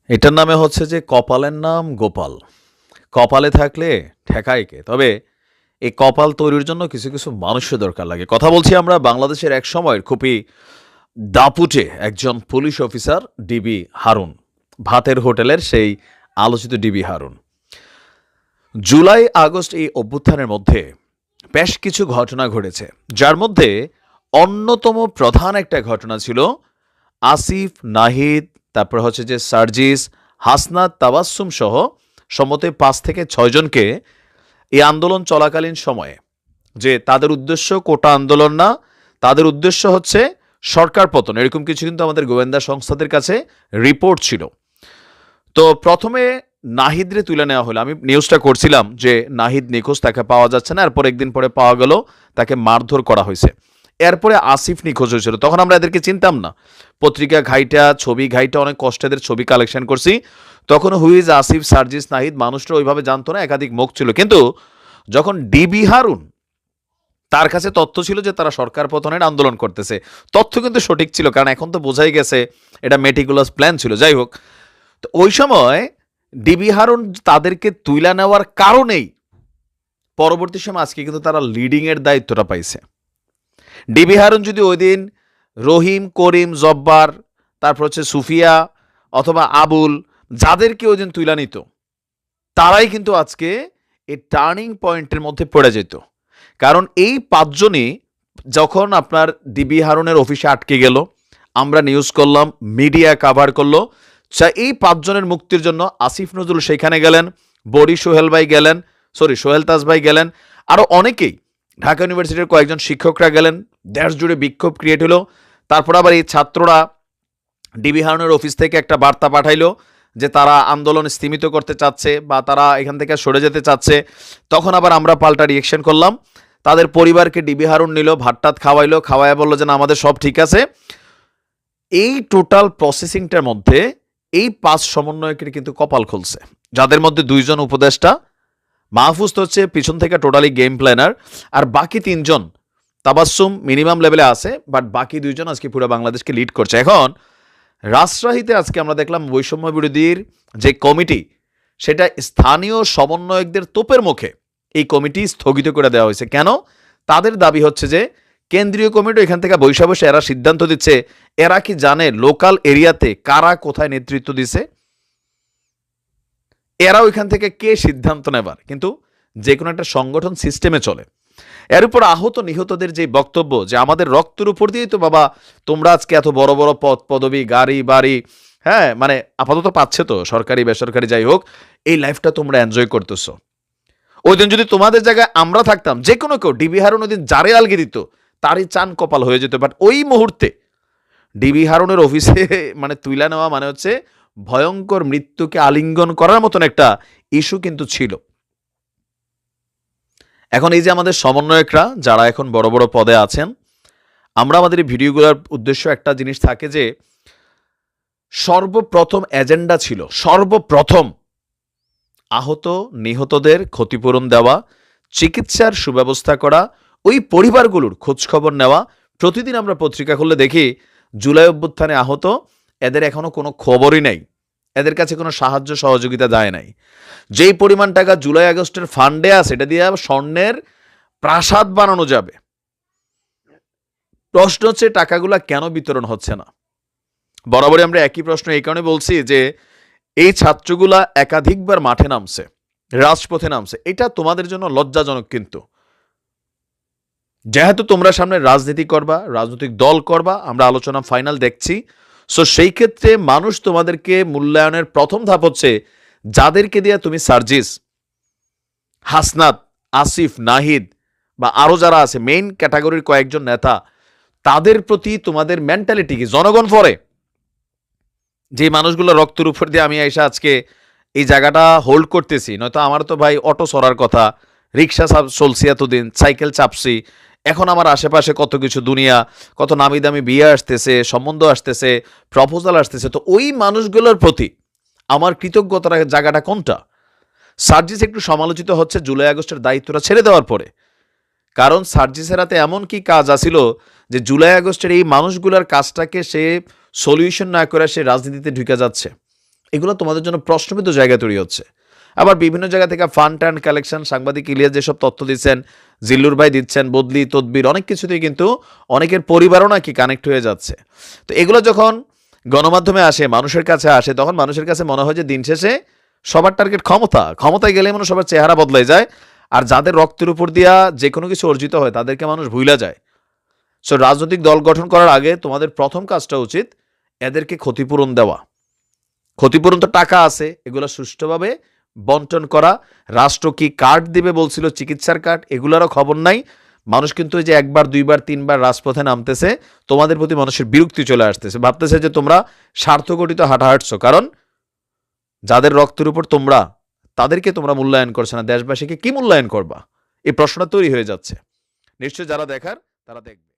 এটার নামে হচ্ছে যে কপালের নাম গোপাল। কপালে থাকলে ঠেকায় কে? তবে এই কপাল তৈরির জন্য কিছু কিছু মানুষের দরকার লাগে। কথা বলছি আমরা বাংলাদেশের এক সময়ের খুবই দাপুটে একজন পুলিশ অফিসার ডিবি হারুন। ভাতের হোটেলের সেই আলোচিত ডিবি হারুন। জুলাই আগস্ট এই অভ্যুত্থানের মধ্যে বেশ কিছু ঘটনা ঘটেছে, যার মধ্যে অন্যতম প্রধান একটা ঘটনা ছিল আসিফ, নাহিদ, তারপর হচ্ছে যে সার্জিস, হাসনাত, তাবাসসুম সহ সম্মতি ৫ থেকে ৬ জনকে এই আন্দোলন চলাকালীন সময়ে যে তাদের উদ্দেশ্য কোটা আন্দোলন না, তাদের উদ্দেশ্য হচ্ছে সরকার পতন, এরকম কিছু কিন্তু আমাদের গোয়েন্দা সংস্থাদের কাছে রিপোর্ট ছিল। তো প্রথমে নাহিদরে তুলে নেওয়া হলো। আমি নিউজটা করছিলাম যে নাহিদ নিখোঁজ, তাকে পাওয়া যাচ্ছে না। এরপর একদিন পরে পাওয়া গেল, তাকে মারধর করা হয়েছে। এরপরে আসিফ নিখোঁজ হয়েছিল, তখন আমরা এদেরকে চিনতাম না। পত্রিকা ঘাইটা, ছবি ঘাইটা, অনেক কষ্টে এদের ছবি কালেকশন করছি। তখন হুইজ আসিফ, সার্জিস, নাহিদ মানুষটা ওইভাবে জানতো না, একাধিক মুখ ছিল। কিন্তু যখন ডিবি হারুন, তার কাছে তথ্য ছিল যে তারা সরকার পতনের আন্দোলন করতেছে। তথ্য কিন্তু সঠিক ছিল, কারণ এখন তো বোঝাই গেছে এটা মেটিকুলাস প্ল্যান ছিল। যাই হোক, তো ওই সময় ডিবি হারুন তাদেরকে তুইলা নেওয়ার কারণেই পরবর্তী সময় আজকে কিন্তু তারা লিডিং এর দায়িত্বটা পাইছে। ডিবি হারুন যদি ওই দিন রহিম, করিম, জব্বার, তারপর হচ্ছে সুফিয়া অথবা আবুল, যাদেরকে ওই দিন তুইলা নিত, তারাই কিন্তু আজকে এই টার্নিং পয়েন্টের মধ্যে পড়ে যেত। কারণ এই পাঁচজনই যখন আপনার ডিবি হারুনের অফিসে আটকে গেল, আমরা নিউজ করলাম, মিডিয়া কাভার করলো, এই পাঁচজনের মুক্তির জন্য আসিফ নজরুল সেখানে গেলেন, বড়ি সোহেল ভাই গেলেন, সোহেল তাজ ভাই গেলেন, আরও অনেকেই, ঢাকা ইউনিভার্সিটির কয়েকজন শিক্ষকরা গেলেন। দেশ জুড়ে বিক্ষোভ ক্রিয়েট হলো। তারপর আবার এই ছাত্ররা ডিবি হারুনের অফিস থেকে একটা বার্তা পাঠাইলো যে তারা আন্দোলন স্থিমিত করতে চাচ্ছে বা তারা এখান থেকে সরে যেতে চাচ্ছে। তখন আবার আমরা পাল্টা রিয়েকশন করলাম। তাদের পরিবারকে ডিবি হারুন নিল, ভাতটাত খাওয়াইলো, খাওয়াইয়া বললো যে না, আমাদের সব ঠিক আছে। এই টোটাল প্রসেসিংটার মধ্যে এই ৫ সমন্বয়কের কিন্তু কপাল খুলছে, যাদের মধ্যে ২ জন উপদেষ্টা। মাহফুজ তো হচ্ছে পিছন থেকে টোটালি গেম প্ল্যানার, আর বাকি ৩ জন, তাবাসসুম মিনিমাম লেভেলে আছে, বাট বাকি ২ জন আজকে পুরো বাংলাদেশকে লিড করছে। এখন রাজশাহীতে আজকে আমরা দেখলাম বৈষম্য বিরোধীর যে কমিটি, সেটা স্থানীয় সমন্বয়কদের তোপের মুখে এই কমিটি স্থগিত করে দেওয়া হয়েছে। কেন? তাদের দাবি হচ্ছে যে কেন্দ্রীয় কমিটি এখান থেকে বৈশা বসে এরা সিদ্ধান্ত দিচ্ছে। এরা কি জানে লোকাল এরিয়াতে কারা কোথায় নেতৃত্ব দিছে? এরা ওইখান থেকে কে সিদ্ধান্ত নেবার? কিন্তু যে কোনো একটা সংগঠন সিস্টেমে চলে। এর উপর আহত নিহতদের যে বক্তব্য যে আমাদের রক্তের উপর দিয়েই তো বাবা তোমরা আজকে এত বড় বড় পদ পদবি, গাড়ি বাড়ি, হ্যাঁ মানে আপাতত পাচ্ছে, তো সরকারি বেসরকারি যাই হোক, এই লাইফটা তোমরা এনজয় করতেছো। ওই দিন যদি তোমাদের জায়গায় আমরা থাকতাম, যে কোনো কেউ, ডিবি হারুন ওই দিন যারে আলগি দিত তারই চান কপাল হয়ে যেত। বাট ওই মুহূর্তে ডিবি হারুনের অফিসে মানে তুইলা নেওয়া মানে হচ্ছে ভয়ঙ্কর মৃত্যুকে আলিঙ্গন করার মতন একটা ইস্যু কিন্তু ছিল। এখন এই যে আমাদের সমন্বয়করা যারা এখন বড় বড় পদে আছেন, আমরা আমাদের এই ভিডিওগুলোর উদ্দেশ্য একটা জিনিস থাকে যে সর্বপ্রথম এজেন্ডা ছিল সর্বপ্রথম আহত নিহতদের ক্ষতিপূরণ দেওয়া, চিকিৎসার সুব্যবস্থা করা, ওই পরিবারগুলোর খোঁজখবর নেওয়া। প্রতিদিন আমরা পত্রিকা খুললে দেখি জুলাই অভ্যুত্থানে আহত, এদের এখনো কোনো খবরই নেই, এদের কাছে কোনো সাহায্য সহযোগিতা দেয় নাই। যেই পরিমাণ টাকা জুলাই আগস্টের ফান্ডে আছে, এটা দিয়ে স্বর্ণের প্রাসাদ বানানো যাবে। প্রশ্ন হচ্ছে টাকাগুলা কেন বিতরণ হচ্ছে না? বরাবরই আমরা একই প্রশ্ন এই কারণে বলছি যে এই ছাত্রগুলা একাধিকবার মাঠে নামছে, রাজপথে নামছে, এটা তোমাদের জন্য লজ্জাজনক। কিন্তু যেহেতু তোমরা সামনে রাজনীতি করবা, রাজনৈতিক দল করবা, আমরা আলোচনা ফাইনাল দেখছি, সো সেই ক্ষেত্রে মানুষ তোমাদেরকে মূল্যায়নের প্রথম ধাপ হচ্ছে যাদেরকে দিয়ে তুমি সার্জিস, হাসনাত, আসিফ, নাহিদ বা আরও যারা আছে মেইন ক্যাটাগরির কয়েকজন নেতা, তাদের প্রতি তোমাদের মেন্টালিটি কি? জনগণ পরে যে মানুষগুলো রক্তের উপর দিয়ে আমি এসে আজকে এই জায়গাটা হোল্ড করতেছি, নয়তো আমার তো ভাই অটো সরার কথা, রিক্সা চলছি এতদিন, সাইকেল চাপছি, এখন আমার আশেপাশে কত কিছু দুনিয়া, কত নামি দামি বিয়ে আসতেছে, সম্বন্ধ আসতেছে, প্রপোজাল আসতেছে, তো ওই মানুষগুলোর প্রতি আমার কৃতজ্ঞতার জায়গাটা কোনটা? সার্জিস একটু সমালোচিত হচ্ছে জুলাই আগস্টের দায়িত্বটা ছেড়ে দেওয়ার পরে, কারণ সার্জিসের হাতে এমন কি কাজ আছিল যে জুলাই আগস্টের এই মানুষগুলোর কাজটাকে সে সলিউশন না করে সে রাজনীতিতে ঢুকে যাচ্ছে। এগুলো তোমাদের জন্য প্রশ্নবিদ্ধ জায়গা তৈরি হচ্ছে। আবার বিভিন্ন জায়গা থেকে ফান্ড অ্যান্ড কালেকশন, সাংবাদিক ইলিয়াস যেসব তথ্য দিচ্ছেন, জিল্লুর ভাই দিচ্ছেন, বদলি তদবির, অনেক কিছুতেই কিন্তু অনেকের পরিবারও নাকি কানেক্ট হয়ে যাচ্ছে। তো এগুলো যখন গণমাধ্যমে আসে, মানুষের কাছে আসে, তখন মানুষের কাছে মনে হয় যে দিন শেষে সবার টার্গেট ক্ষমতা, ক্ষমতায় গেলে মানে সবার চেহারা বদলাই যায়। আর যাদের রক্তের উপর দিয়া যে কোনো কিছু অর্জিত হয় তাদেরকে মানুষ ভুইলা যায়। সো রাজনৈতিক দল গঠন করার আগে তোমাদের প্রথম কাজটা উচিত এদেরকে ক্ষতিপূরণ দেওয়া। ক্ষতিপূরণ তো টাকা আছে, এগুলো সুষ্ঠুভাবে বন্টন করা। রাষ্ট্র কি কার্ড দিবে বলছিল, চিকিৎসার কার্ড, এগুলোরও খবর নাই। মানুষ কিন্তু এই যে একবার দুইবার তিনবার রাজপথে নামতেছে, তোমাদের প্রতি মানুষের বিরক্তি চলে আসতেছে, ভাবতেছে যে তোমরা স্বার্থঘটিত হাঁটা হাঁটছো। কারণ যাদের রক্তের উপর তোমরা, তাদেরকে তোমরা মূল্যায়ন করছো না, দেশবাসীকে কি মূল্যায়ন করবা? এই প্রশ্নটা তৈরি হয়ে যাচ্ছে। নিশ্চয়ই যারা দেখার তারা দেখবে।